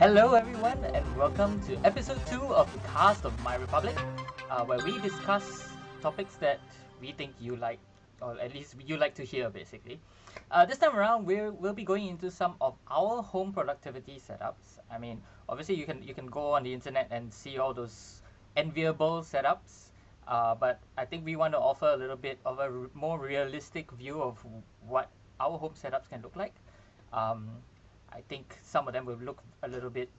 Hello everyone and welcome to episode 2 of the cast of MyRepublic, where we discuss topics that we think you like, or at least you like to hear basically. This time around we'll be going into some of our home productivity setups. I mean, obviously you can go on the internet and see all those enviable setups, but I think we want to offer a little bit of a more realistic view of what our home setups can look like. I think some of them will look a little bit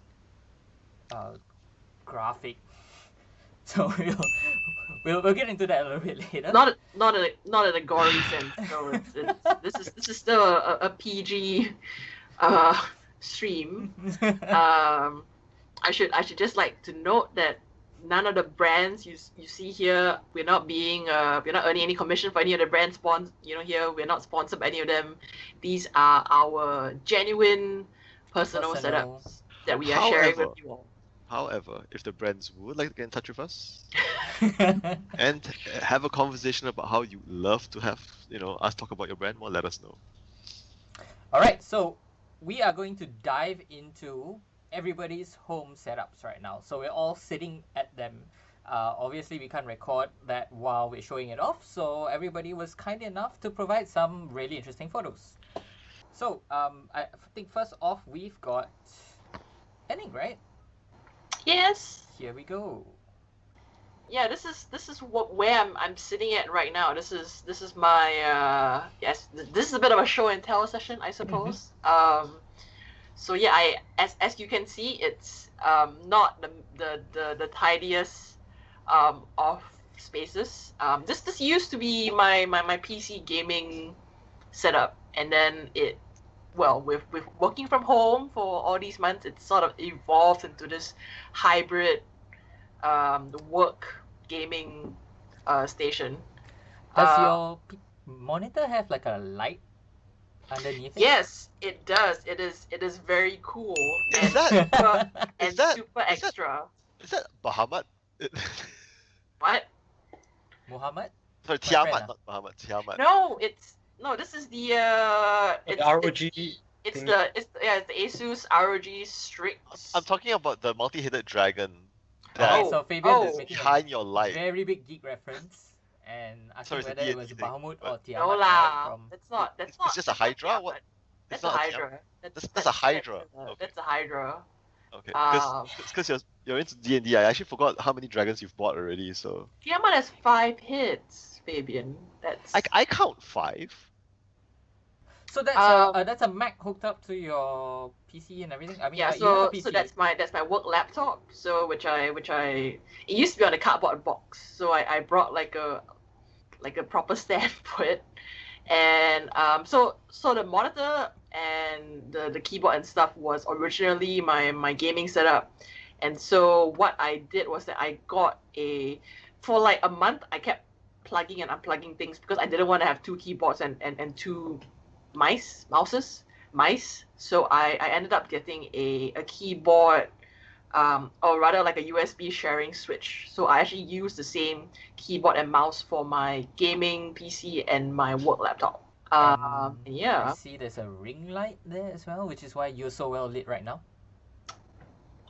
graphic, so we'll get into that a little bit later. Not in a gory sense. So this is still a PG stream. I should just like to note that none of the brands you see here, we're not earning any commission for any of the brands here. We're not sponsored by any of them. These are our genuine personal setups that we are sharing with you all. However, if the brands would like to get in touch with us and have a conversation about how you love to have us talk about your brand, well, let us know. All right, so we are going to dive into everybody's home setups right now. So we're all sitting at them. Obviously, we can't record that while we're showing it off, so everybody was kind enough to provide some really interesting photos. So I think first off, we've got Enning, right? Yes. Here we go. Yeah, this is where I'm sitting at right now. This is my this is a bit of a show and tell session, I suppose. So yeah, as you can see, it's not the tidiest of spaces. This used to be my PC gaming setup, and then with working from home for all these months, it sort of evolved into this hybrid work gaming station. Does your monitor have like a light underneath it? Yes, it does. It is very cool. Is that super extra. Is that Bahamut? What? Muhammad? Sorry, Tiamat, not Bahamut. Tiamat. No, this is the ROG. It's the Asus ROG Strix. I'm talking about the multi-headed dragon. Okay, so Fabian is making behind your light. Very big geek reference and asking whether it was Bahamut or Tiamat. No lah, that's not. It's just a Hydra. What? That's a Hydra. That's a Hydra. Okay. That's a Hydra. Okay, because you're into D&D, I actually forgot how many dragons you've bought already. So Tiamat has 5 hits, Fabian. That's I count 5. So that's a Mac hooked up to your PC and everything. I mean, yeah. you have a PC. So that's my work laptop. So which I it used to be on a cardboard box. So I brought like a proper stand for it, and so the monitor and the keyboard and stuff was originally my gaming setup. And so what I did was that I got for like a month I kept plugging and unplugging things because I didn't want to have 2 keyboards and 2 mice. So I ended up getting a keyboard, or rather like a USB sharing switch. So I actually use the same keyboard and mouse for my gaming PC and my work laptop. Yeah. I see there's a ring light there as well, which is why you're so well lit right now.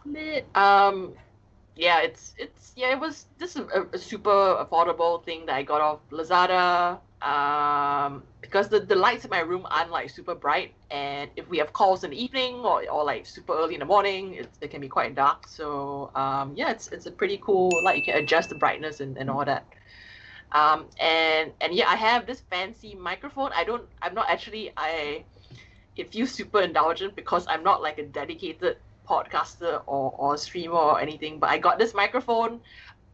Lit. Yeah, it was this is a super affordable thing that I got off Lazada. Because the lights in my room aren't like super bright, and if we have calls in the evening or like super early in the morning, it can be quite dark. So yeah, it's a pretty cool light. You can adjust the brightness and all that. And yeah, I have this fancy microphone. It feels super indulgent because I'm not like a dedicated podcaster or streamer or anything, but I got this microphone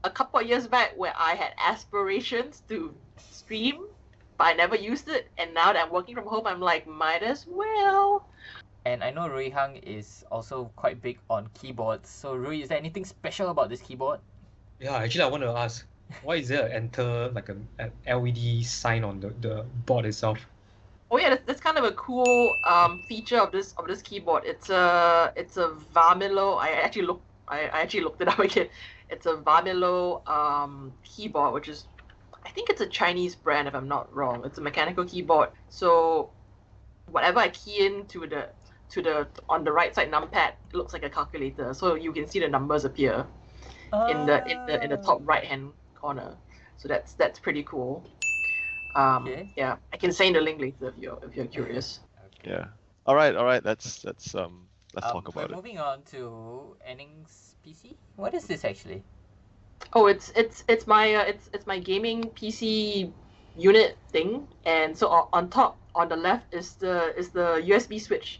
a couple of years back where I had aspirations to stream, but I never used it, and now that I'm working from home, I'm like, might as well. And I know Rui Hang is also quite big on keyboards. So Rui, is there anything special about this keyboard? Yeah, actually I want to ask, why is there an an LED sign on the board itself? Oh yeah, that's kind of a cool feature of this keyboard. It's a Vamilo. I actually looked it up again. It's a Vamilo keyboard, which is, I think it's a Chinese brand if I'm not wrong. It's a mechanical keyboard. So whatever I key into on the right side numpad, it looks like a calculator, so you can see the numbers appear in the top right hand corner. So that's pretty cool. Okay. Yeah, I can send the link later if you're curious. Okay. Yeah. All right. Let's talk about it. Moving on to Enning's PC. What is this actually? Oh, it's my gaming PC unit thing, and so on top on the left is the USB switch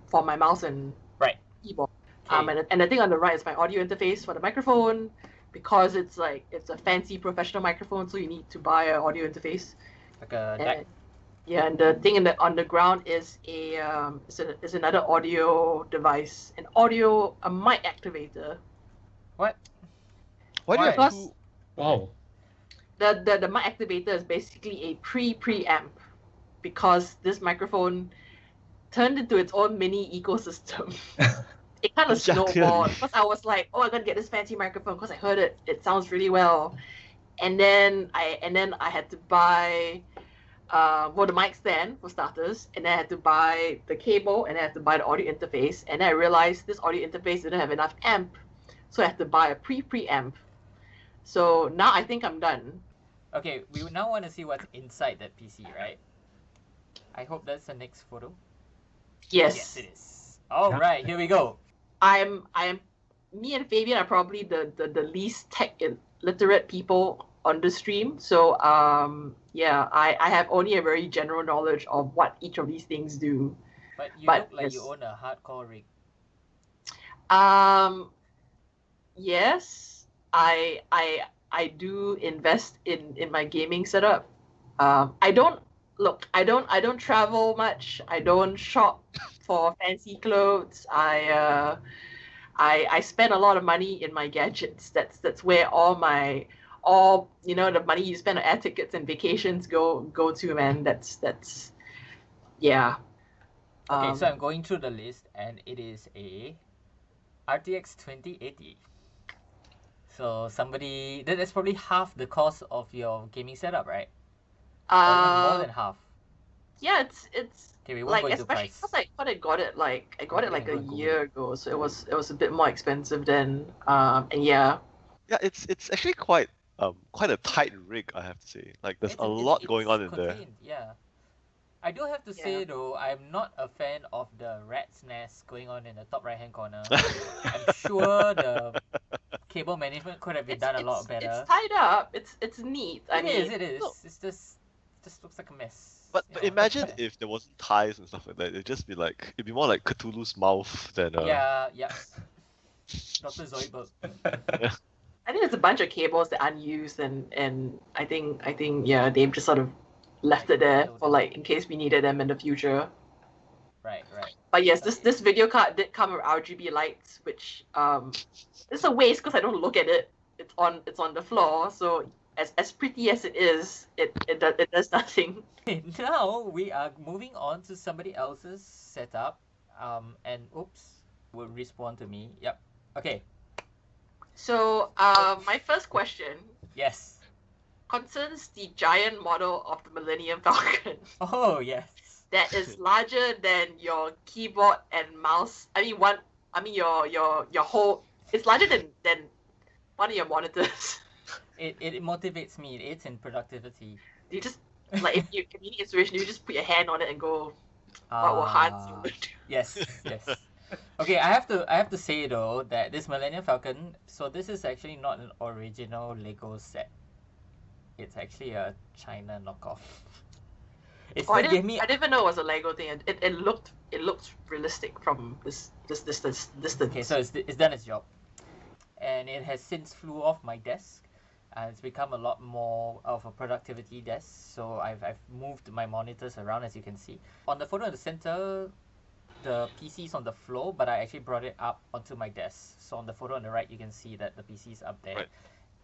for my mouse and Right. keyboard. Okay. And the thing on the right is my audio interface for the microphone, because it's a fancy professional microphone, so you need to buy an audio interface. Like a deck. And, yeah, and the thing on the ground is is another audio device, a mic activator. What? Why do you have Because- two? Wow. The mic activator is basically a preamp, because this microphone turned into its own mini ecosystem. It kind of Yeah, snowballed, clearly. because I was like, oh, I'm gonna get this fancy microphone because I heard it sounds really well, and then I had to buy the mic stand for starters, and then I had to buy the cable, and I had to buy the audio interface, and then I realized this audio interface didn't have enough amp, so I had to buy a preamp. So now I think I'm done. Okay, we now want to see what's inside that PC, right? I hope that's the next photo. Yes. it is. All Yeah. right, here we go. Me and Fabian are probably the least tech literate people on the stream. So yeah, I have only a very general knowledge of what each of these things do. But you But look like you yes. own a hardcore rig. Yes, I do invest in my gaming setup. I don't travel much. I don't shop for fancy clothes. I spend a lot of money in my gadgets. That's where all the money you spend on air tickets and vacations go to, man. That's yeah. Okay, so I'm going through the list, and it is a RTX 2080. So that's probably half the cost of your gaming setup, right? Or even more than half. Yeah, it's Okay, we won't like, go into especially price. because I got it like Okay, a go Google year ago, so it was a bit more expensive then. And yeah. Yeah, it's actually quite a tight rig, I have to say. Like there's a lot going on in there. Contained, yeah. I do have to say though, I'm not a fan of the rat's nest going on in the top right hand corner. I'm sure the cable management could have been done a lot better. It's tied up. It's neat. It is. look, It's just looks like a mess. But you know. imagine if there wasn't ties and stuff like that. It'd be more like Cthulhu's mouth than Yeah. Dr. Zoidberg. I think there's a bunch of cables that aren't used, and I think yeah, they've just sort of left it there for like in case we needed them in the future. Right. But yes, this video card did come with RGB lights, which it's a waste because I don't look at it. It's on the floor, so as pretty as it is, it does nothing. Now we are moving on to somebody else's setup. And oops, will respawn to me. Yep. Okay. So my first question Yes. concerns the giant model of the Millennium Falcon Oh yes. that is larger than your keyboard and mouse. Your whole. It's larger than one of your monitors. It motivates me. It aids in productivity. You just like if you need inspiration, you just put your hand on it and go. What will Hans do? Yes. Okay, I have to say though that this Millennium Falcon, so this is actually not an original Lego set. It's actually a China knockoff. It Oh, I still gave didn't me. even know it was a Lego thing. It looked realistic from this distance. Okay, so it's done its job, and it has since flew off my desk. It's become a lot more of a productivity desk. So I've moved my monitors around, as you can see. On the photo in the center, the PC is on the floor, but I actually brought it up onto my desk. So on the photo on the right, you can see that the PC is up there.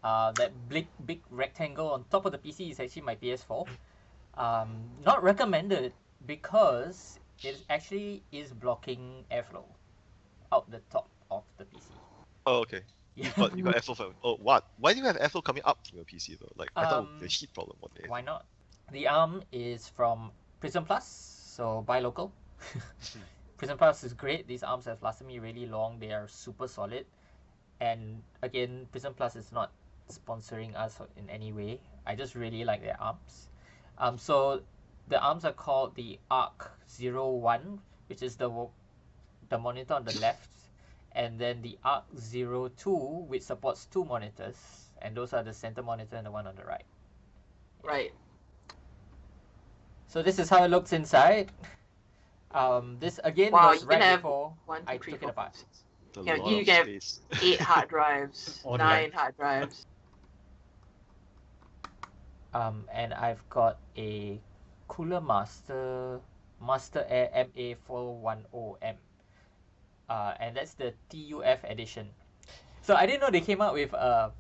Right. That big rectangle on top of the PC is actually my PS4. Not recommended because it actually is blocking airflow out the top of the PC. Oh, okay. Yeah. You got airflow from. Oh, what? Why do you have airflow coming up from your PC though? Like I thought it would be a heat problem one day. Why not? The ARM is from Prism Plus, so buy local. Prism Plus is great. These arms have lasted me really long. They are super solid. And again, Prism Plus is not sponsoring us in any way. I just really like their arms. So the arms are called the Arc 01, which is the monitor on the left, and then the Arc 02, which supports 2 monitors, and those are the center monitor and the one on the right. Right. So this is how it looks inside. This again Wow, was you right can have before 1, 2, I 3, took 4, it apart. 5, 6. It's a Yeah, lot you of can have space. 8 hard drives, All 9 right. hard drives. And I've got a Cooler Master Air MA410M. And that's the TUF edition. So I didn't know they came out with I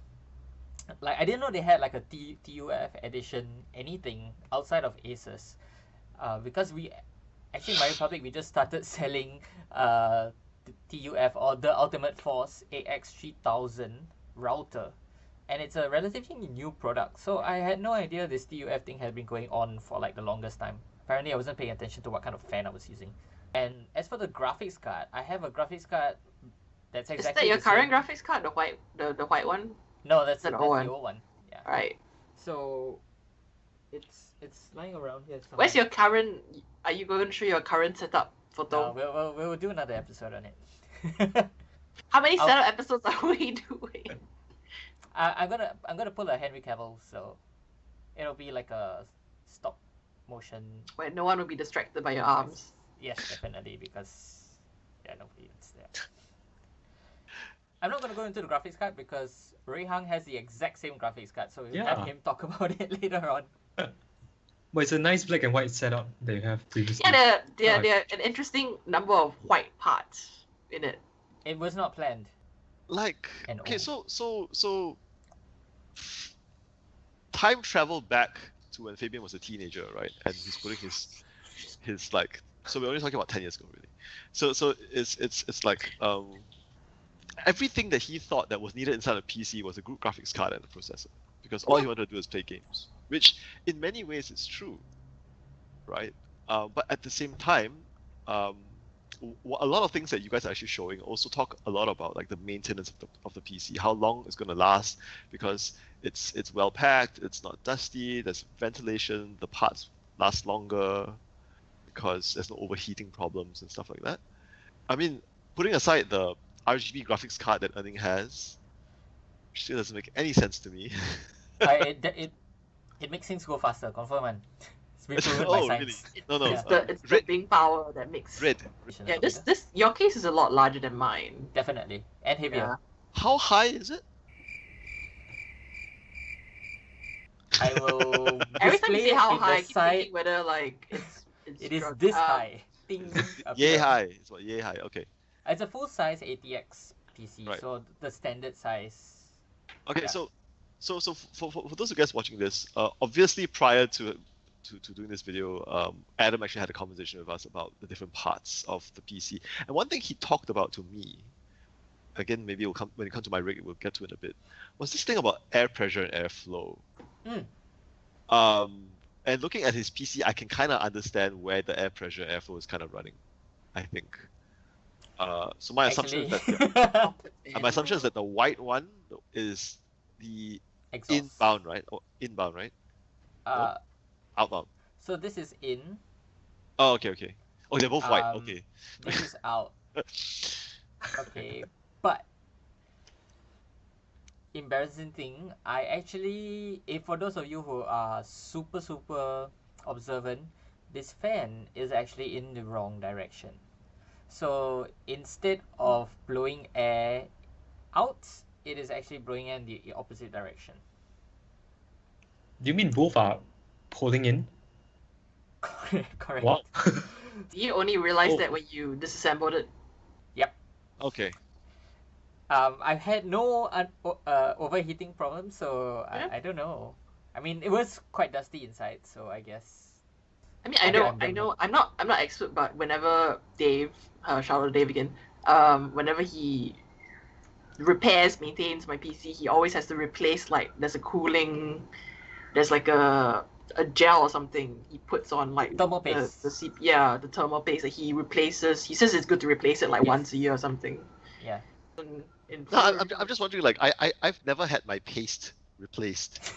didn't know they had like a TUF edition anything outside of Asus. Because we actually MyRepublic, we just started selling the TUF, or the Ultimate Force AX3000 router, and it's a relatively new product. So I had no idea this TUF thing had been going on for like the longest time. Apparently I wasn't paying attention to what kind of fan I was using. And as for the graphics card, I have a graphics card that's exactly Is that your the current same. graphics card, the white one? No, that's an the old one? old one. Yeah. Right. So it's lying around here somewhere. Where's your current? Are you going to show your current setup photo? No, we'll do another episode on it. How many I'll- setup episodes are we doing? I'm gonna pull a Henry Cavill, so it'll be like a stop motion. Where no one will be distracted by your arms. Yes, definitely, because nobody is there. I'm not gonna go into the graphics card because Ray Hang has the exact same graphics card, so we'll have Yeah. him talk about it later on. But it's a nice black and white setup that you have previously. Yeah, there Right. are an interesting number of white parts in it. It was not planned. Like, And okay, old. so time travel back to when Fabian was a teenager, right? And he's putting his like, so we're only talking about 10 years ago, really. So it's like everything that he thought that was needed inside a PC was a good graphics card and a processor, because all he wanted to do is play games, which in many ways is true, right? But at the same time, a lot of things that you guys are actually showing also talk a lot about like the maintenance of the PC, how long it's going to last, because it's well packed, it's not dusty, there's ventilation, the parts last longer because there's no overheating problems and stuff like that. I mean, putting aside the RGB graphics card that Enning has, which still doesn't make any sense to me. It makes things go faster, confirm man. It's been proven by Oh, science. really? No. Yeah. It's the ripping power that makes. Red. Yeah, this your case is a lot larger than mine. Definitely. And heavier. Yeah. How high is it? I will Every time you display say how in high, I the keep side. thinking whether like it's It is drug- this um, high. Thing Yay appear. high. It's what, yay high. Okay. It's a full size ATX PC, Right. so the standard size. Okay. Yeah. So for those of you guys watching this, obviously prior to doing this video, Adam actually had a conversation with us about the different parts of the PC, and one thing he talked about to me, again maybe when it comes to my rig, we'll get to it in a bit, was this thing about air pressure and airflow. Mm. And looking at his PC, I can kind of understand where the air pressure airflow is kind of running, I think. So my assumption is that my assumption is that the white one is the Exhaust. inbound, right? Or inbound, right? Outbound. So this is in. Oh, okay. Oh, they're both white. Um, Okay. This is out. Okay, but embarrassing thing, I actually, if for those of you who are super observant, this fan is actually in the wrong direction. So instead of blowing air out, it is actually blowing in the opposite direction. Do you mean both are pulling in? Correct. Wow. You only realized Oh. that when you disassembled it. Okay. I've had no overheating problems, so Yeah. I don't know. I mean, it was quite dusty inside, so I guess. I mean, I Okay, know. I'm not expert, but whenever Dave, shout out to Dave again. Whenever he maintains my PC, he always has to replace there's like a a gel or something he puts on like Thermal the paste. the thermal paste that he replaces. He says it's good to replace it like once a year or something. Yeah. No, I'm just wondering. Like, I've never had my paste replaced.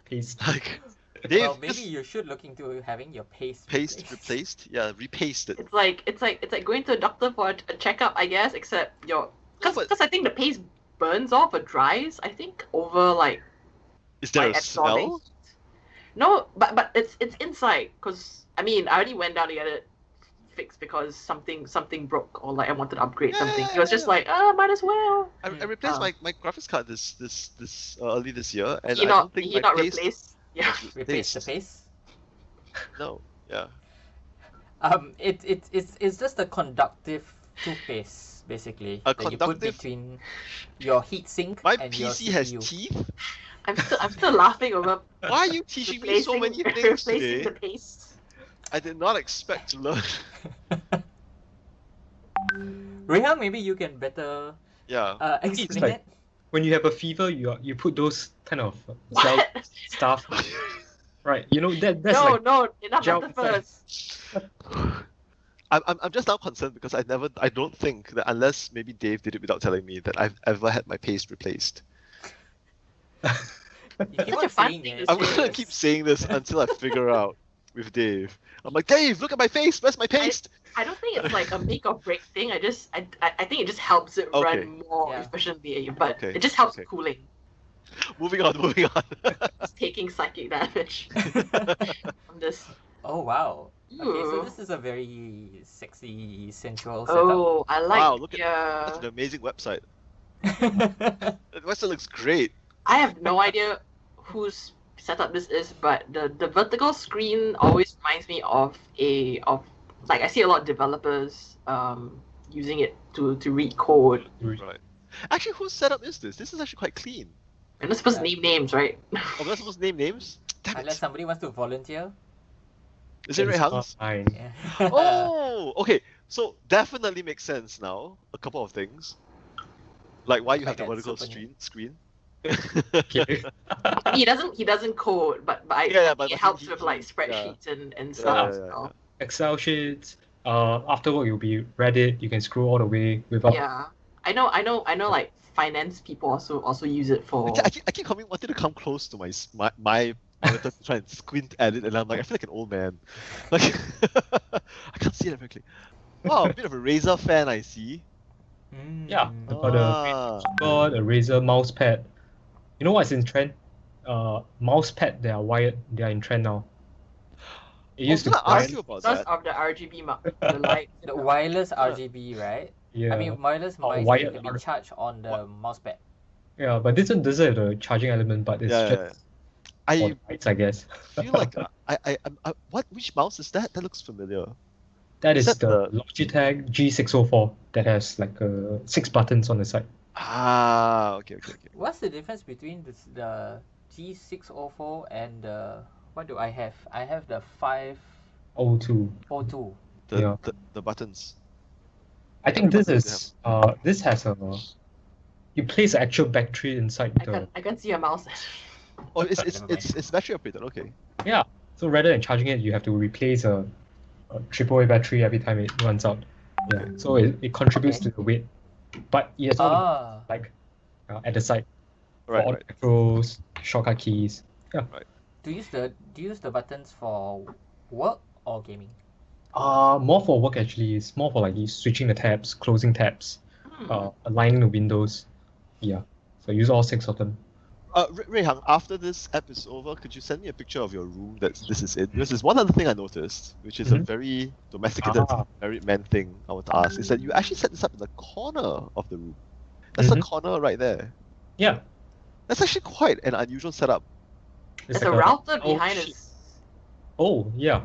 Paste. Like, Dave, Well, maybe just you should look into having your paste paste replaced. Yeah, repaste it. It's like going to a doctor for a checkup, I guess. Except No, because but- I think the paste burns off or dries. I think over like Is there by a absorbing smell? heat. No, but it's inside. Cause I mean, I already went down to get it fixed because something broke or like I wanted to upgrade something. It was just Yeah. like, might as well. I replaced Oh. my graphics card this early this year, and He I not don't think he my not paste replaced. Yeah. was Replace the replaced. paste. No, yeah. It's just a conductive toothpaste basically A that you put conductive- between your heatsink My and your PC has CPU. teeth. I'm still laughing over Why are you teaching me so many things replacing today? the paste. I did not expect to learn. Rehan, maybe you can better Yeah. explain like- it. When you have a fever, you put those kind of gel What? stuff, right? You know that's No, like no, enough gel of the first. I'm just now concerned because I don't think that unless maybe Dave did it without telling me that I've ever had my paste replaced. You keep Such on a fun saying thing it. to I'm gonna keep saying this until I figure out with Dave. I'm like, Dave, look at my face. Where's my paste? I don't think it's like a make or break thing. I think it just helps it Okay. run more Yeah. efficiently, but Okay, it just helps okay. cooling. Moving on. It's taking psychic damage from this. Oh wow. Okay, so Ooh. this is a very sexy, sensual setup. Oh, I like. Wow, look at yeah. That's an amazing website. The website looks great. I have no idea whose setup this is, but the vertical screen always reminds me of like I see a lot of developers using it to read code. Right. Actually, whose setup is this? This is actually quite clean. You're not supposed to Yeah. name names, right? Oh, we're not supposed to name names? Damn Unless it. somebody wants to volunteer. Is it Ray it's Hung's? fine. Yeah. Oh, okay. So definitely makes sense now. A couple of things. Like why you have the Like a vertical super screen. Okay. I mean, he doesn't code, but I Yeah, yeah, think but it helps he- with like yeah. spreadsheets and Yeah, stuff. yeah, so, Excel sheets. Afterward you'll be Reddit. You can scroll all the way without. yeah. I know. Like finance people also use it for. I keep wanting to come close to my monitor to try and squint at it, and I'm like, I feel like an old man. Like I can't see it perfectly. Wow, a bit of a Razer fan, I see. Yeah. Mm. I've got a keyboard, a Razer mouse pad. You know what's in trend? Mouse pad that are wired. They are in trend now. It I was used to gonna ask be you about Because that. of the RGB the light. The wireless RGB, right? yeah. I mean, wireless Or mice wired can be R- charged on the mouse pad. Yeah, but this one doesn't have the charging element, but it's Yeah, just yeah, yeah. for I the lights, I guess. feel like which mouse is that? That looks familiar. That Is is that the Logitech G604 that has like 6 buttons on the side. Ah, okay. What's the difference between the G604 and the what do I have? I have the 502. O2. The Yeah. the buttons. I think What this buttons is this has a you place an actual battery inside the I can see a mouse. Oh, Never mind. it's battery operated. Okay. yeah. So rather than charging it, you have to replace a AAA battery every time it runs out. Yeah. So it contributes Okay. to the weight, but it has all the, Ah, like at the side for Right. all the macros, shortcut keys. Yeah. do you use the buttons for work or gaming? More for work actually. It's more for like you switching the tabs, closing tabs, aligning the windows. Yeah. So use all 6 of them. Ray Hang, after this app is over, could you send me a picture of your room that this is in? Because there's one other thing I noticed, which is a Mhm. very domesticated Ah. married man thing I want to ask, is that you actually set this up in the corner of the room. That's the Mhm. corner right there. Yeah. That's actually quite an unusual setup. There's like a router oh, behind shit. us. Oh yeah.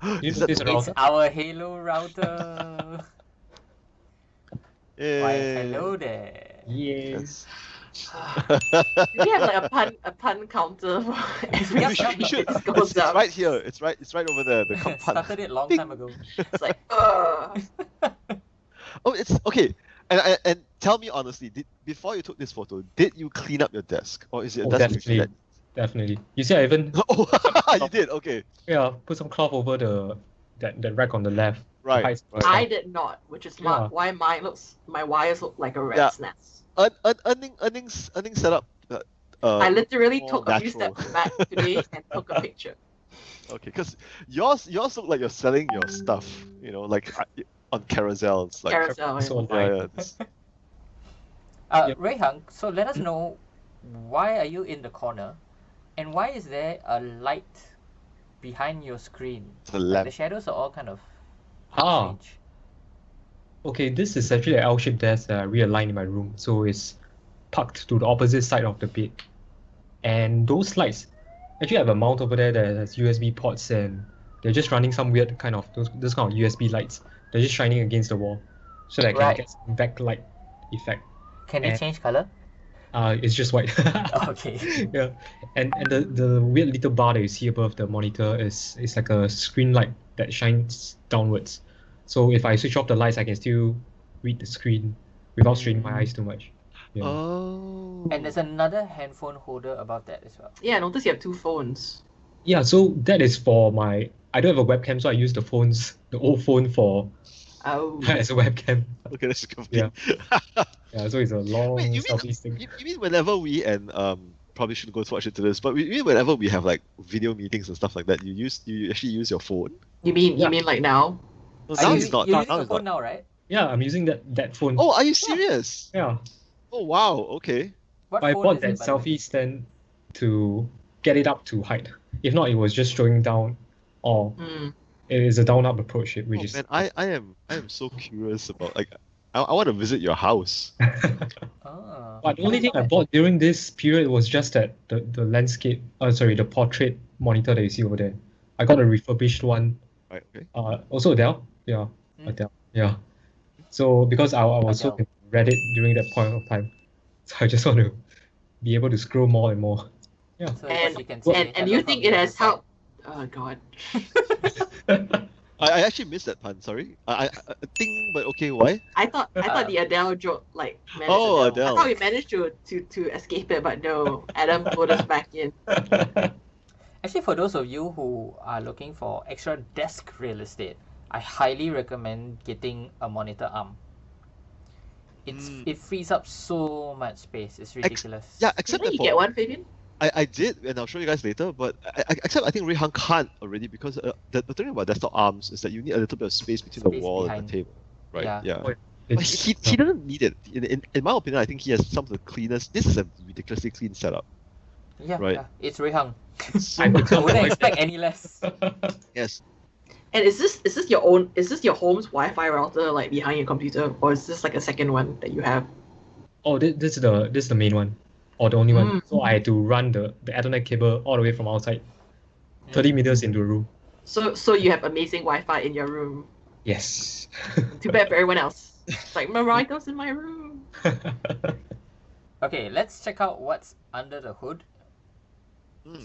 You Is that notice the- a It's router? our Halo router. Why, Yay. hello there. Yes. We have like a pun counter for every Yep, You time should, you should. this goes It's down. right here. It's right over there. The compound. Started it long time ago. It's like, Oh, it's okay. And tell me honestly, before you took this photo, did you clean up your desk, or is it a Oh, desk which definitely. definitely. You see, I even Oh, you did. Okay. put some cloth over that rack on the left. to Right, hide some right. I stuff. did not, which is Yeah. why my wires look like a Yeah. rat's nest. Earning setup. I literally more took a few natural. steps back today and took a picture. Okay, because yours look like you're selling your stuff. You know, like on Carousel. It's like Carousel. So Yeah. online. yeah, it's- Yep. Rui Hang, so let us know, why are you in the corner, and why is there a light behind your screen? it's a Like, lamp. the shadows are all kind of Ah, strange. okay. This is actually an L-shaped desk that I realigned in my room, so it's parked to the opposite side of the bed. And those lights, actually, I have a mount over there that has USB ports, and they're just running some weird kind of those kind of USB lights. They're just shining against the wall, so that I can Right. get some backlight effect. Can you And- change color? It's just white. Okay. Yeah, and the weird little bar that you see above the monitor is like a screen light that shines downwards. So if I switch off the lights, I can still read the screen without straining my eyes too much. Yeah. Oh. And there's another handphone holder above that as well. Yeah, I noticed you have two phones. Yeah, so that is for my. I don't have a webcam, so I use the old phone for Oh. as a webcam. Okay, that's good. Yeah. Yeah, so it's a long Wait, you mean selfie stick. you mean whenever we and probably shouldn't go too much into this, but we mean whenever we have like video meetings and stuff like that, you actually use your phone. You mean Yeah. like now? No, Are now you, it's not. You're Now using the it's phone not. now, right? Yeah, I'm using that phone. Oh, are you serious? Yeah. Oh wow. Okay. What I phone bought is that it, by the way? selfie stand to get it up to height. If not, it was just showing down, or Mm. it is a down-up approach, which Oh is. man, I am so curious about like I want to visit your house. Ah. But the only thing I bought during this period was just that the landscape, the portrait monitor that you see over there. I got a refurbished one. Right. Okay. Also Dell. Yeah, Hmm. a Dell. Yeah. So because I was so Dell. into Reddit during that point of time, so I just want to be able to scroll more and more. Yeah. So And- what you can say, And you hello think from it the has other helped? Oh god. I actually missed that pun. Sorry. I think, but okay. Why? I thought the Adele joke like managed Oh, I Adele. thought we managed to escape it, but no. Adam pulled us back in. Actually, for those of you who are looking for extra desk real estate, I highly recommend getting a monitor arm. It frees up so much space. It's ridiculous. Yeah. Except Didn't that you for get one, Fabian? I did, and I'll show you guys later. But except I think Rehan can't already because the thing about desktop arms is that you need a little bit of space between the Space wall behind. and the table, right? Yeah. Yeah. Oh, But It's- he doesn't need it. In my opinion, I think he has some of the cleanest. This is a ridiculously clean setup. Yeah, Right. yeah. It's Rehang. So, I I wouldn't expect any less. yes. And is this your own? Is this your home's Wi-Fi router like behind your computer, or is this like a second one that you have? Oh, this is the main one, or the only one. Mm. So I had to run the Ethernet cable all the way from outside, 30 meters into the room. So you have amazing Wi-Fi in your room. Yes. Too bad for everyone else. It's like Mariah's in my room. Okay, let's check out what's under the hood.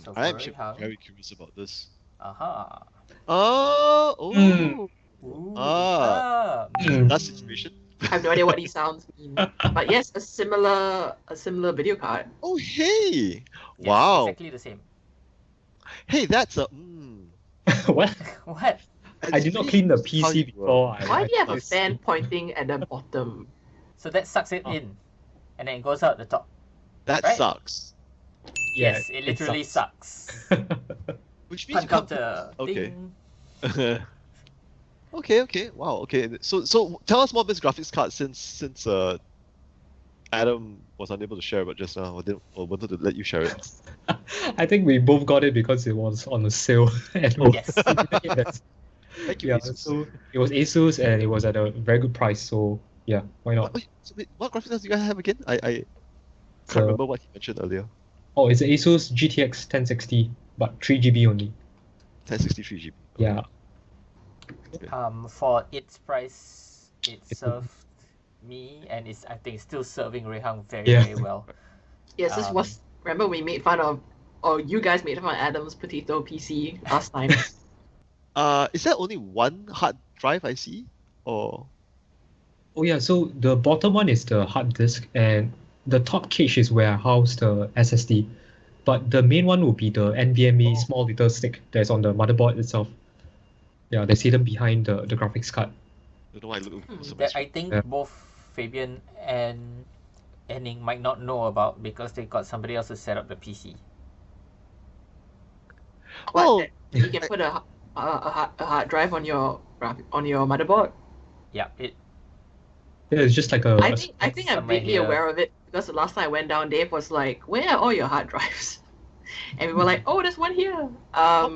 So I am for actually Rehan- very curious about this. Aha. Oh. Mm. Ooh. Ah. Mm. That situation. I have no idea what these sounds mean. But yes, a similar video card. Oh hey. Yes, Wow. Exactly the same. Hey, that's a. What? What? I did not clean the PC before. Why do you have a I- fan pointing at the bottom? So that sucks it Oh. in, and then it goes out the top. That Right? sucks. Yeah, Yes, it literally sucks. Which means Pun you can't. counter. Okay. Ding. Okay. Wow. Okay. So tell us more about this graphics card since Adam was unable to share it just now, or wanted to let you share it. I think we both got it because it was on a sale. And Yes. Thank you. Yeah, Asus. so it was Asus and it was at a very good price. So yeah, why not? What graphics cards do you guys have again? I can't So- remember what he mentioned earlier. Oh, it's Asus GTX 1060, but 3 GB only. 1063 GB. Yeah. For its price, it It's- served me, and it's, I think, still serving Rehang very, Yeah. very well. Yes, this Um, was. Remember we made fun of, or you guys made fun of Adam's potato PC last time. Is there only one hard drive I see? Or Oh yeah, so the bottom one is the hard disk and the top cage is where I house the SSD. but the main one will be the NVMe Oh. small little stick that's on the motherboard itself. Yeah, that's hidden behind the graphics card. I don't know why I look so That much. I think Yeah. both Fabian and Enning might not know about because they got somebody else to set up the PC. Well, You can put a hard drive on your motherboard. Yeah, it Yeah, it's just like a. I think I'm somewhere vaguely here. aware of it because the last time I went down, Dave was like, "Where are all your hard drives?" And we were like, "Oh, there's one here." how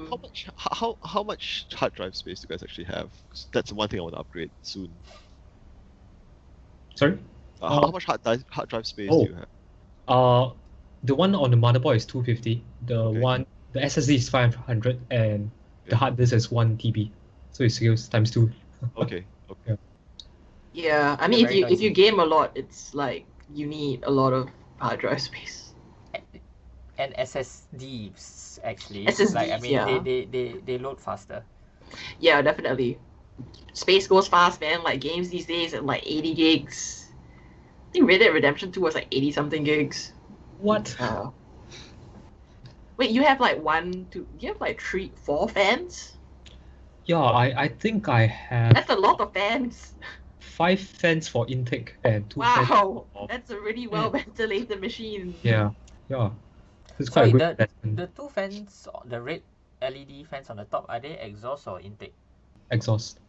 much hard drive space do you guys actually have? 'Cause that's one thing I want to upgrade soon. Sorry. How much hard drive space Oh. do you have? The one on the motherboard is 250. Okay. The SSD is 500, and the hard disk is 1 TB. So it scales times 2. Okay. Okay. Yeah, I They're mean, very if you noisy. game a lot, it's like you need a lot of hard drive space. and SSDs actually. SSDs, like I mean, yeah. they load faster. Yeah, definitely. Space goes fast, man. Like games these days at like 80 gigs. I think Red Dead Redemption 2 was like 80 something gigs. What? Wait, you have like you have like 4 fans? Yeah, I think I have That's a lot of fans. 5 fans for intake and 2 fans Wow, for. that's a really well ventilated machine. Yeah. It's quite Sorry, a good investment. the two fans, the red LED fans on the top, are they exhaust or intake? Exhaust.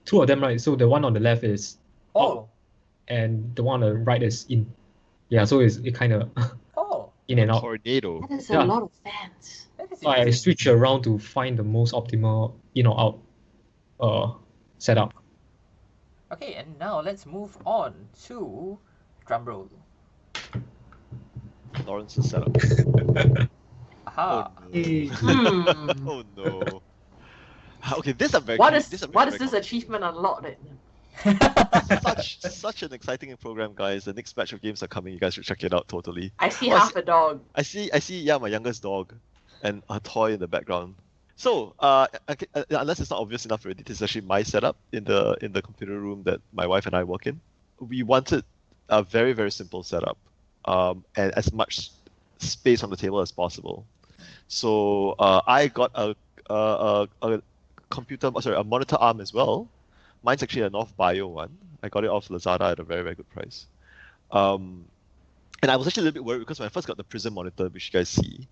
2 of them, right? So the one on the left is Oh, and the one on the right is in. Yeah, so it kind of oh, in and out. Tornado. That is Yeah. a lot of fans. that is So I interesting. switch around to find the most optimal in or out setup. Okay, and now let's move on to drumroll. Lawrence's setup. Aha. Oh Hmm. no. Oh no. Okay, this is very. What is this this achievement unlocked? such an exciting program, guys. The next batch of games are coming. You guys should check it out totally. I see Oh, half a dog. I see. Yeah, my youngest dog, and a toy in the background. So, unless it's not obvious enough already, this is actually my setup in the computer room that my wife and I work in. We wanted a very, very simple setup, and as much space on the table as possible. So I got a monitor arm as well. Mine's actually a North Bio one. I got it off Lazada at a very, very good price. And I was actually a little bit worried because when I first got the Prism monitor, which you guys see,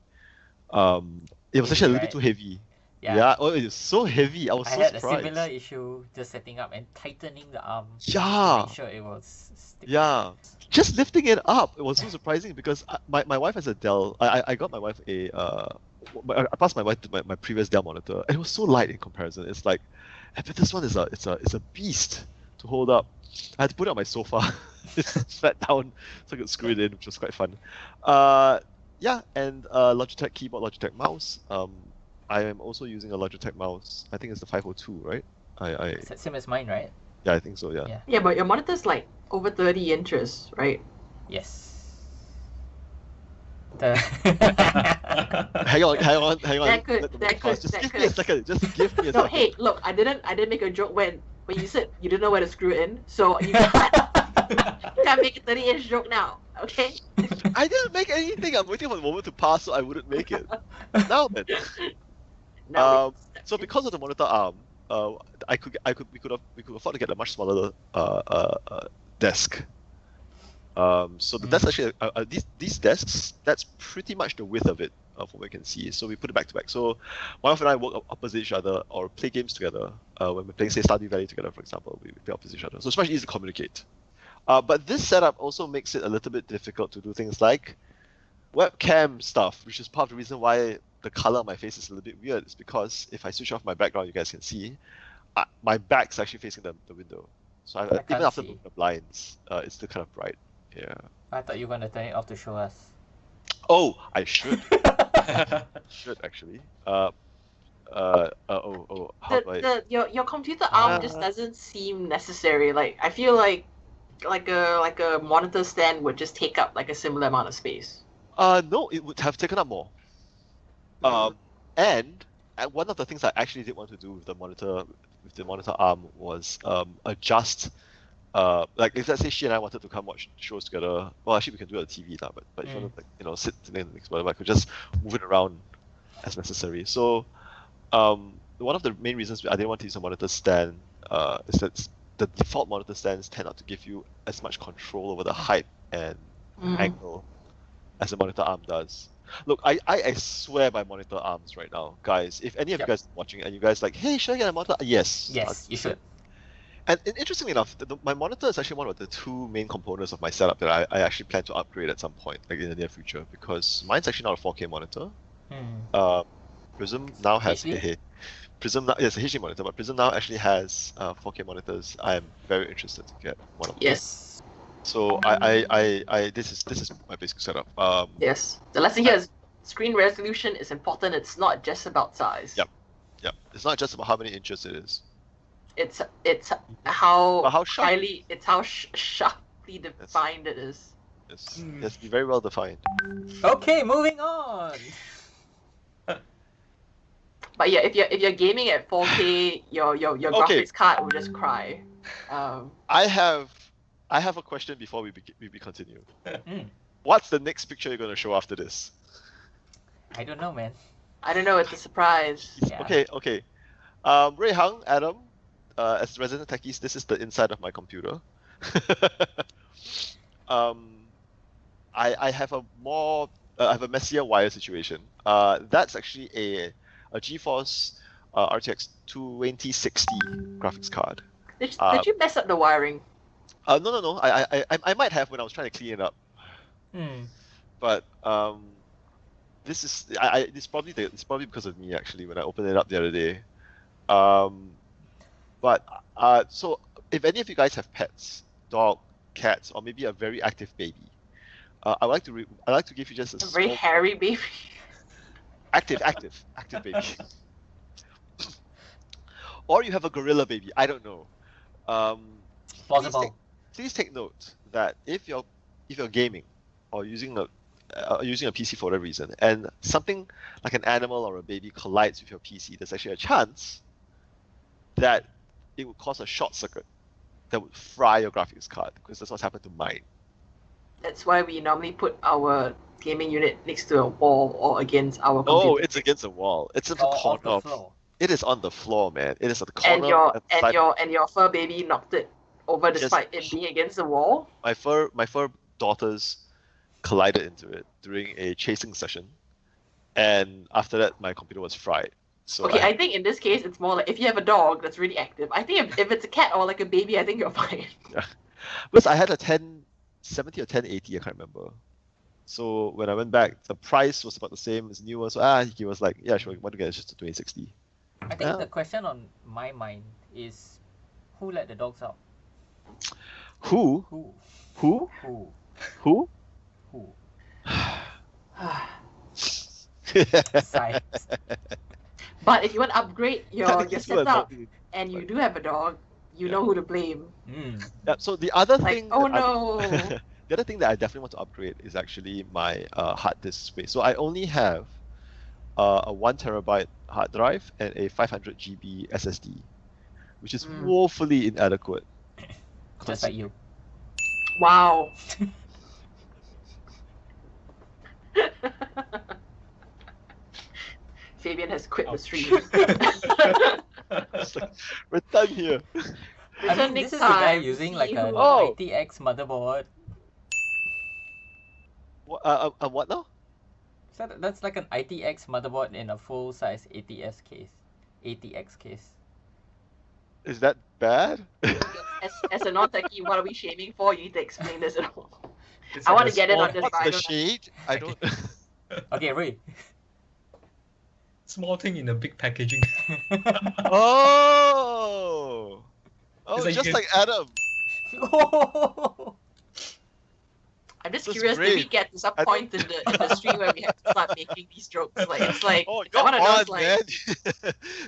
it was actually a little bit too heavy. Yeah. Oh, it was so heavy. I was I so had surprised. a similar issue just setting up and tightening the arm to Yeah. make sure it was sticky. Yeah. Just lifting it up, it was so surprising because my wife has a Dell. I got my wife I passed my wife to my previous Dell monitor, and it was so light in comparison. It's like, but this one is a beast to hold up. I had to put it on my sofa. It's sat down so I could screw it in, which was quite fun. Yeah, and Logitech keyboard, Logitech mouse. I am also using a Logitech mouse. I think it's the 502, right? It's the same as mine, right? Yeah, I think so. Yeah. Yeah, but your monitor's like over 30 inches, right? Yes. The Hang on. That could- Let me that pause. could- Just that give me a could. second. Just give me a No, second. hey, look, I didn't make a joke when you said you didn't know where to screw it in, so you can't make a 30-inch joke now, okay? I didn't make anything. I'm waiting for the moment to pass so I wouldn't make it. Now then. No, So because of the monitor arm, we could afford to get a much smaller desk. So the desk actually these desks, that's pretty much the width of it from what we can see. So we put it back to back. So my wife and I work opposite each other or play games together. When we're playing say Stardew Valley together, for example, we play opposite each other. So it's much easier to communicate. But this setup also makes it a little bit difficult to do things like webcam stuff, which is part of the reason why the color on my face is a little bit weird. It's because if I switch off my background, you guys can see my back's actually facing the window. So even can't after see. moving the blinds, it's still kind of bright. Yeah. I thought you were gonna turn it off to show us. Oh, I should. Should actually. How do I? Your computer arm just doesn't seem necessary. Like I feel like a monitor stand would just take up like a similar amount of space. No, it would have taken up more. And one of the things I actually did want to do with the monitor arm was adjust like if let's say she and I wanted to come watch shows together, well actually we can do it on TV now, but if you want to sit next to whatever, I could just move it around as necessary. So one of the main reasons I didn't want to use a monitor stand is that the default monitor stands tend not to give you as much control over the height and angle as a monitor arm does. Look, I swear by monitor arms right now, guys. If any of you guys are watching and you guys like, hey, should I get a monitor? Yes. Yes, you should. And interestingly enough, my monitor is actually one of the two main components of my setup that I actually plan to upgrade at some point, like in the near future, because mine's actually not a 4K monitor. Prism now has Prism now, yes, a HD monitor, but Prism now actually has 4K monitors. I am very interested to get one of them. Yes. So this is my basic setup. Yes. The lesson here is screen resolution is important. It's not just about size. Yep. It's not just about how many inches it is. It's how sharp. highly, it's how sharply defined it is. Yes. It has to be very well defined. Okay, moving on. But yeah, if you're gaming at 4K, your graphics card will just cry. I have a question before we continue. What's the next picture you're going to show after this? I don't know, man. I don't know. It's a surprise. Yeah. Okay. Ray Hung, Adam, as resident techies, this is the inside of my computer. I have a messier wire situation. That's actually a GeForce RTX 2060 graphics card. Did you mess up the wiring? No. I might have when I was trying to clean it up. But this is it's probably because of me actually when I opened it up the other day. So if any of you guys have pets, dog, cats, or maybe a very active baby, I like to give you just a very hairy baby. Active baby. Or you have a gorilla baby. I don't know. Plausible. Please take note that if you're gaming or using a PC for whatever reason, and something like an animal or a baby collides with your PC, there's actually a chance that it would cause a short circuit that would fry your graphics card, because that's what's happened to mine. That's why we normally put our gaming unit next to a wall or against our computer. Oh, it's against a wall. It's in the corner of the floor. It is on the floor, man. It is on the corner. And your fur baby knocked it over despite it being against the wall. My fur daughters collided into it during a chasing session, and after that, my computer was fried. So okay, I think in this case, it's more like if you have a dog that's really active. I think if it's a cat or like a baby, I think you're fine. Yeah, because I had a 1070 or 1080, I can't remember. So when I went back, the price was about the same as newer. So he was like, yeah, sure, you want to get just a 2060. I think the question on my mind is, who let the dogs out? Who? Sigh. But if you want to upgrade your setup and you do have a dog, you know who to blame. Yeah, so the other thing... oh no! The other thing that I definitely want to upgrade is actually my hard disk space. So I only have a 1 terabyte hard drive and a 500 GB SSD, which is woefully inadequate. Just like you. Wow. Fabian has quit the stream. We're done here. I mean, this is the guy using like an ITX motherboard. What now? So that's like an ITX motherboard in a full-size ATX case. Is that bad? As a non-techie, what are we shaming for? You need to explain this at all. I want to get in on this. What's the shade? I don't... Okay, Ray. Small thing in a big packaging. Oh, like just like Adam. I'm just curious, did we get to some point in the stream where we have to start making these jokes? Like, it's like, oh, I want to know, like... man.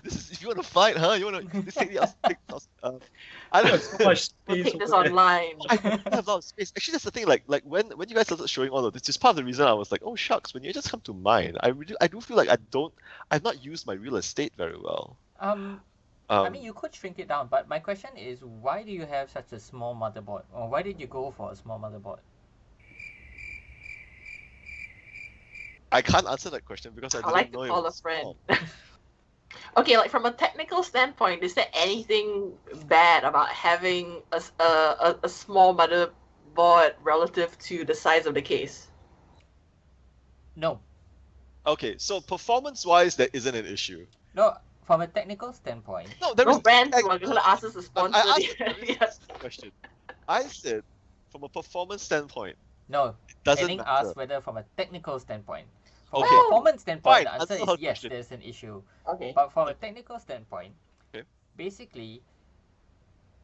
This is, if you want to fight, huh? You want to take the I don't know. So much space. We'll take this online. I have a lot of space. Actually, that's the thing. Like when you guys started showing all of this, it's part of the reason I was like, oh shucks. When you just come to mine, I do feel like I've not used my real estate very well. I mean, you could shrink it down, but my question is, why do you have such a small motherboard? Or why did you go for a small motherboard? I can't answer that question because I I didn't like know to it call a was friend. small. Okay, like from a technical standpoint, is there anything bad about having a small motherboard relative to the size of the case? No. Okay, so performance-wise, there isn't an issue. No, from a technical standpoint. No, there No is. brands were gonna ask us to sponsor I asked a the very specific question. I said, from a performance standpoint, No. doesn't Enning matter. asked whether from a technical standpoint. From Okay. a performance standpoint, Fine, the answer answer is her yes, question. there's an issue. Okay. But from a technical standpoint, Okay. basically,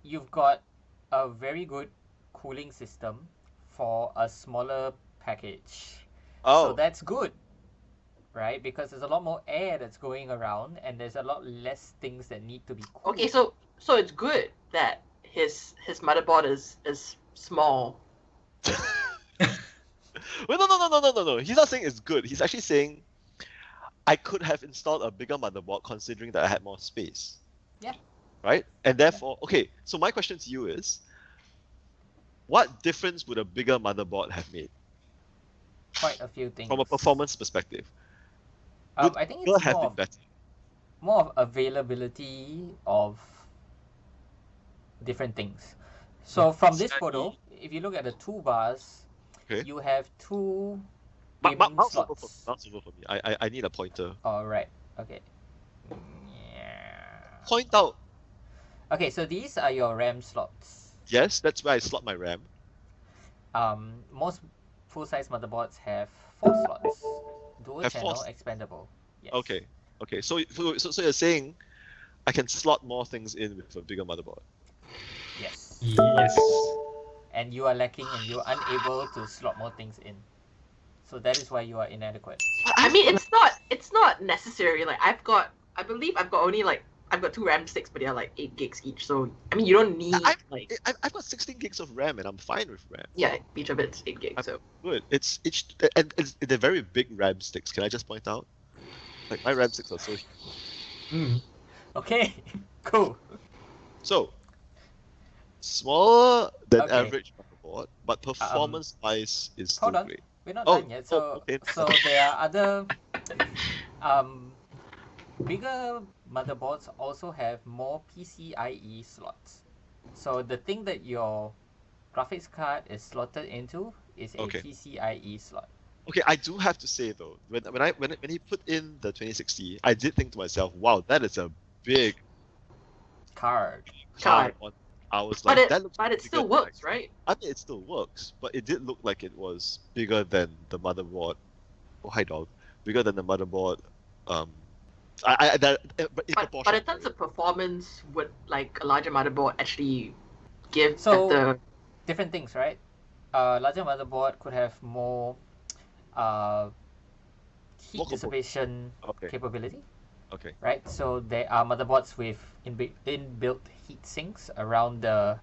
you've got a very good cooling system for a smaller package. Oh, So that's good, right? Because there's a lot more air that's going around and there's a lot less things that need to be cooled. Okay, so it's good that his motherboard is small. Wait, no. He's not saying it's good. He's actually saying I could have installed a bigger motherboard considering that I had more space. Yeah. Right? And therefore, okay, so my question to you is, what difference would a bigger motherboard have made Quite a few things. from a performance perspective? Would I think bigger it's have more been of, better? more of availability of different things. So from this photo, if you look at the two bars, Okay. you have two Ma- gaming mouse over for me. slots. Mouse over for me. I need a pointer. All right. Okay. Yeah. Point out. Okay, so these are your RAM slots. Yes, that's where I slot my RAM. Most full-size motherboards have 4 slots. Dual Have 4 channel expandable. Yes. Okay. Okay. So you're saying I can slot more things in with a bigger motherboard. Yes. Yes. And you are lacking and you're unable to slot more things in. So that is why you are inadequate. I mean, it's not necessary. Like I believe I've got two RAM sticks, but they're like 8 gigs each. So I mean, you don't need I've got 16 gigs of RAM and I'm fine with RAM. yeah, each of it's 8 gigs. So Good. It's they're very big RAM sticks. Can I just point out? Like my RAM sticks are so Mm. Okay, cool. so smaller than Okay. average motherboard, but performance-wise is still Hold on. great. We're not Oh, done yet. oh, So okay. so there are other bigger motherboards also have more PCIe slots. So the thing that your graphics card is slotted into is a Okay. PCIe slot. Okay, I do have to say though, when he put in the 2060, I did think to myself, wow, that is a big Card. card. I was but like, it that looks but it bigger still than works, I- right? I mean, it still works, but it did look like it was bigger than the motherboard. Oh, hi dog. Bigger than the motherboard. But in But proportion. in terms of performance, would like a larger motherboard actually give So- better? Different things, right? Larger motherboard could have more heat More components. dissipation Okay. capability, Okay. right? So there are motherboards with inbuilt heat sinks around the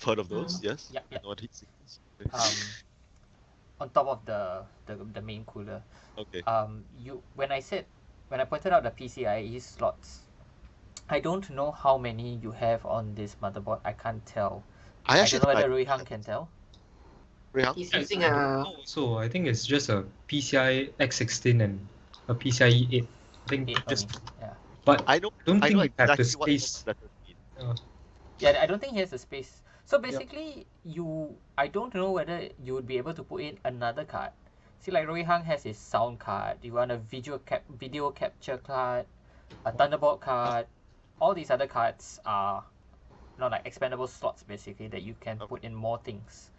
Heard of those? Yes. Yeah, yeah. I know what heat sinks. Okay. on top of the main cooler. Okay. When I pointed out the PCIe slots, I don't know how many you have on this motherboard. I can't tell. I I actually don't know whether like Rui Hang can tell. Rehan? He's using a So I think it's just a PCI X16 and a PCIe 8. I think 8 just, only. Yeah. but I know. don't I think know you have the exactly what those space. letters mean. Yeah, I don't think he has the space. So basically, I don't know whether you would be able to put in another card. See, like Rui Hang has his sound card. You want a video capture card, a Thunderbolt card. All these other cards are, like expandable slots basically that you can put in more things.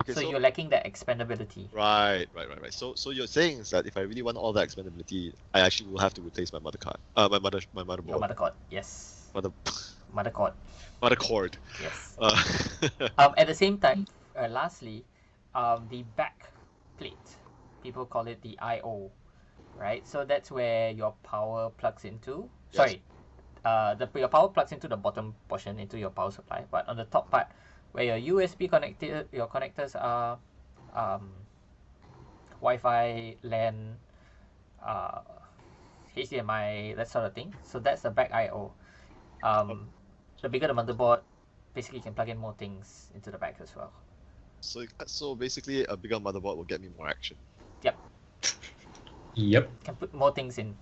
Okay, So you're lacking that expandability. Right. So you're saying is that if I really want all that expandability, I actually will have to replace my mother card. My Your motherboard. motherboard, yes. Motherboard. Motherboard, Yes. yes. At the same time, lastly, the back plate, people call it the I/O, right? So that's where your power plugs into. Yes. Sorry, your power plugs into the bottom portion into your power supply, but on the top part, where your USB your connectors are, Wi-Fi, LAN, HDMI, that sort of thing. So that's the back I/O. The bigger the motherboard, basically you can plug in more things into the back as well. So basically, a bigger motherboard will get me more action. Yep. Yep. Can put more things in.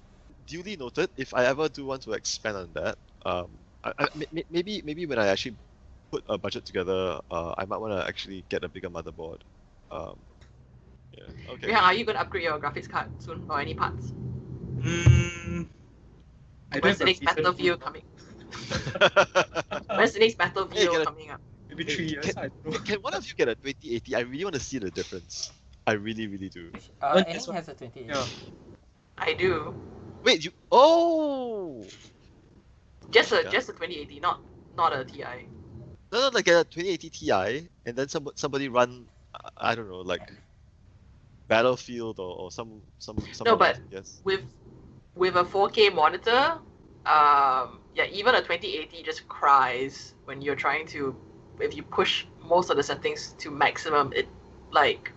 Duly noted. If I ever do want to expand on that, maybe when I actually put a budget together, I might want to actually get a bigger motherboard. Yeah. Okay. Yeah, are you gonna upgrade your graphics card soon or any parts? I When's the next decent Battlefield coming? When's the next Battlefield coming up? Maybe 3 years. I don't know. Can one of you get a 2080? I really want to see the difference. I really do. Enning has a 2080. Yeah. I do. Wait, you? Oh. Just a Yeah. 2080, not a TI. No, like a 2080 Ti, and then somebody run, I don't know, like Battlefield or some. No, but yes. with a 4K monitor, yeah, even a 2080 just cries when you're trying to, if you push most of the settings to maximum, it like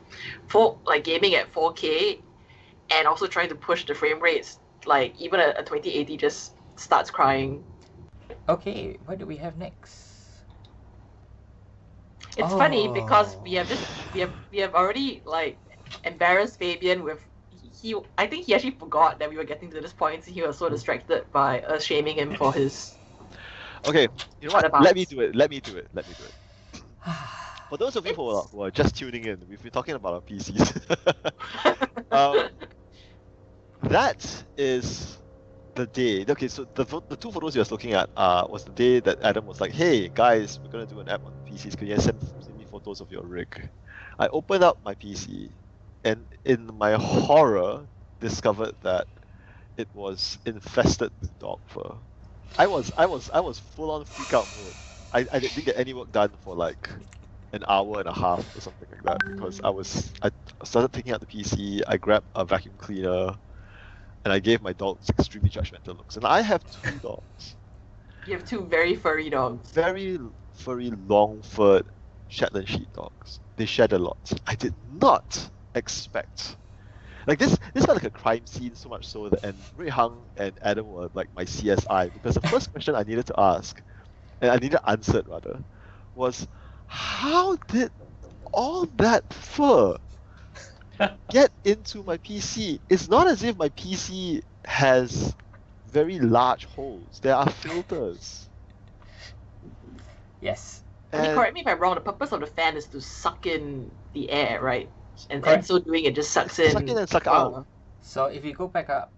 gaming at 4K and also trying to push the frame rates, like even a 2080 just starts crying. Okay, what do we have next? It's funny because we have already like embarrassed Fabian with I think he actually forgot that we were getting to this point, so he was so distracted by us shaming him for his. Okay, you know what? Other Let me parts. do it. Let me do it. For those of you who are just tuning in, we've been talking about our PCs. That is the day. Okay, so the two photos you're looking at was the day that Adam was like, "Hey guys, we're gonna do an app on PCs. Can you send me photos of your rig?" I opened up my PC, and in my horror, discovered that it was infested with dog fur. I was full on freak out mode. I didn't get any work done for like an hour and a half or something like that because I started taking out the PC. I grabbed a vacuum cleaner, and I gave my dogs extremely judgmental looks. And I have two dogs. You have two very furry dogs. Very furry, long-furred Shetland sheepdogs. They shed a lot. I did not expect. Like this felt like a crime scene, so much so that, and Rui Hang and Adam were like my CSI, because the first question I needed to ask, and I needed answered rather, was how did all that fur get into my PC? It's not as if my PC has very large holes. There are filters. Yes. I mean, And correct me if I'm wrong. The purpose of the fan is to suck in the air, right? And Correct. so doing it just sucks in. suck in and suck out. So if you go back up,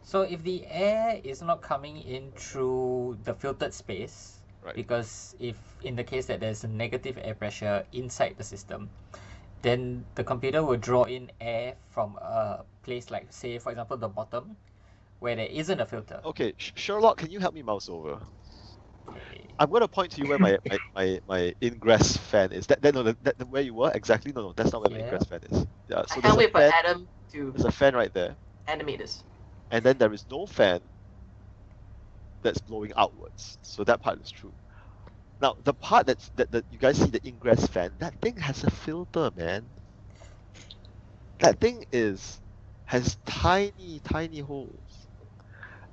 so if the air is not coming in through the filtered space, Right. because if in the case that there's a negative air pressure inside the system, then the computer will draw in air from a place like, say, for example, the bottom, where there isn't a filter. Okay, Sherlock, can you help me mouse over? Okay. I'm going to point to you where my ingress fan is. That where you were exactly? No, that's not where my Yeah. ingress fan is. Yeah, so I there's can't a wait for fan. Adam to There's a fan right there, animate this. and then there is no fan that's blowing outwards. So that part is true. Now the part that you guys see, the ingress fan, that thing has a filter, man. That thing has tiny holes.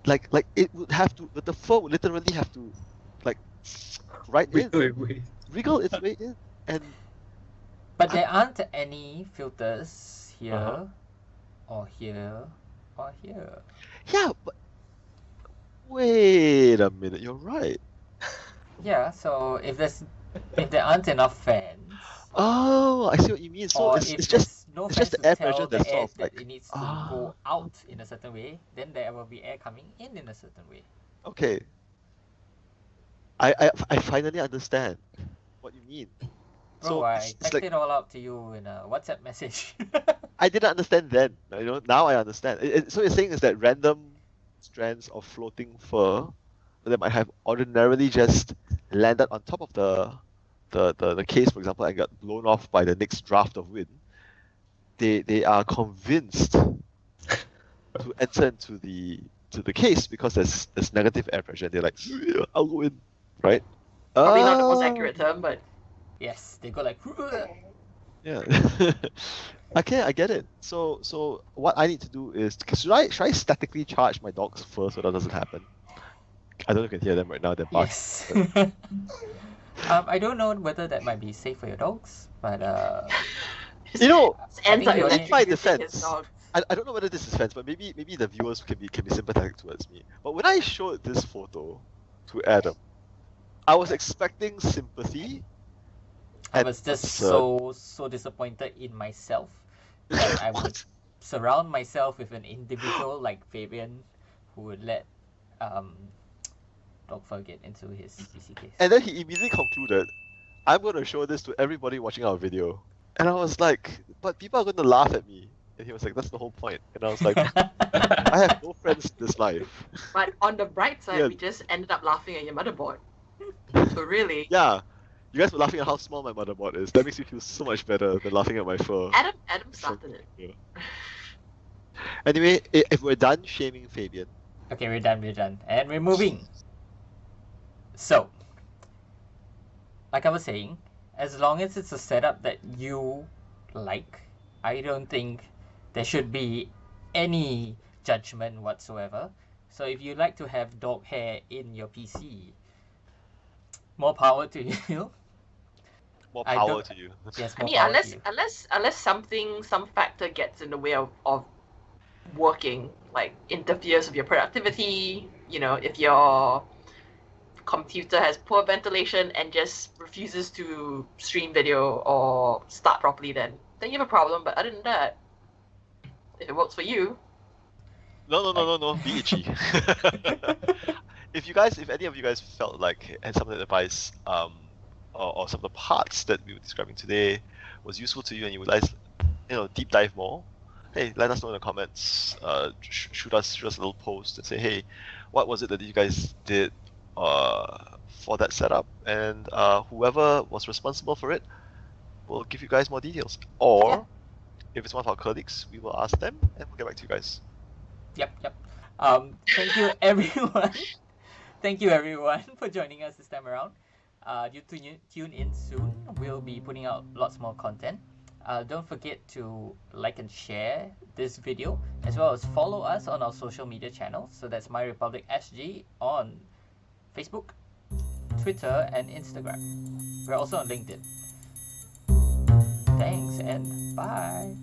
Like it would have to, but the fur would literally have to, like, right in, Wait. wriggle its way in, and But there aren't any filters here, Uh-huh. or here, or here. yeah, but wait a minute, you're right. Yeah, so if there aren't enough fans, Oh, I see what you mean. So or it's if just there's no it's fans just the to air tell pressure the that's air sort of that like, it needs to go out in a certain way, then there will be air coming in a certain way. okay. I finally understand what you mean. Bro, So I it's typed like it all out to you in a WhatsApp message. I didn't understand then. You know, now I understand. So you're saying is that random strands of floating fur that might have ordinarily just landed on top of the case, for example, and got blown off by the next draft of wind. They are convinced to enter into the case because there's negative air pressure. They're like, "Yeah, I'll go in," right? Probably not the most Ah, accurate term, but Yes, they go like. Yeah. Okay, I get it. So what I need to do is, should I statically charge my dog's fur so that doesn't happen? I don't know if you can hear them right now. They're barking. Yes. I don't know whether that might be safe for your dogs, but You know, Ends think up you're in my electrocuting his defense, dog. I don't know whether this is fans, but maybe the viewers can be sympathetic towards me. But when I showed this photo to Adam, I was expecting sympathy. I and was just concern. so disappointed in myself that I would What? surround myself with an individual like Fabian who would let dog fur get into his PC case. And then he immediately concluded, "I'm going to show this to everybody watching our video." And I was like, "But people are going to laugh at me." And he was like, "That's the whole point." And I was like, "I have no friends in this life." But on the bright side, Yeah. we just ended up laughing at your motherboard. So really, Yeah, you guys were laughing at how small my motherboard is. That makes me feel so much better than laughing at my fur. Adam started it. Yeah. Anyway, if we're done shaming Fabian, Okay, we're done, and we're moving. So, like I was saying, as long as it's a setup that you like, I don't think there should be any judgment whatsoever. So if you like to have dog hair in your PC, more power to you. more I power don't- to you. Yes, I more mean, power to you. unless some factor gets in the way of working, like interferes with your productivity. You know, if your computer has poor ventilation and just refuses to stream video or start properly, then you have a problem. But other than that, if it works for you, No, be itchy. If any of you guys felt like had some of the advice, or some of the parts that we were describing today was useful to you and you would like, deep dive more, hey, let us know in the comments. Shoot us a little post and say, hey, what was it that you guys did for that setup? And whoever was responsible for it will give you guys more details. Or Yeah. if it's one of our colleagues, we will ask them and we'll get back to you guys. Yep. Thank you everyone. Thank you everyone for joining us this time around. You tune in soon. We'll be putting out lots more content. Don't forget to like and share this video, as well as follow us on our social media channels. So that's MyRepublic SG on Facebook, Twitter, and Instagram. We're also on LinkedIn. Thanks and bye.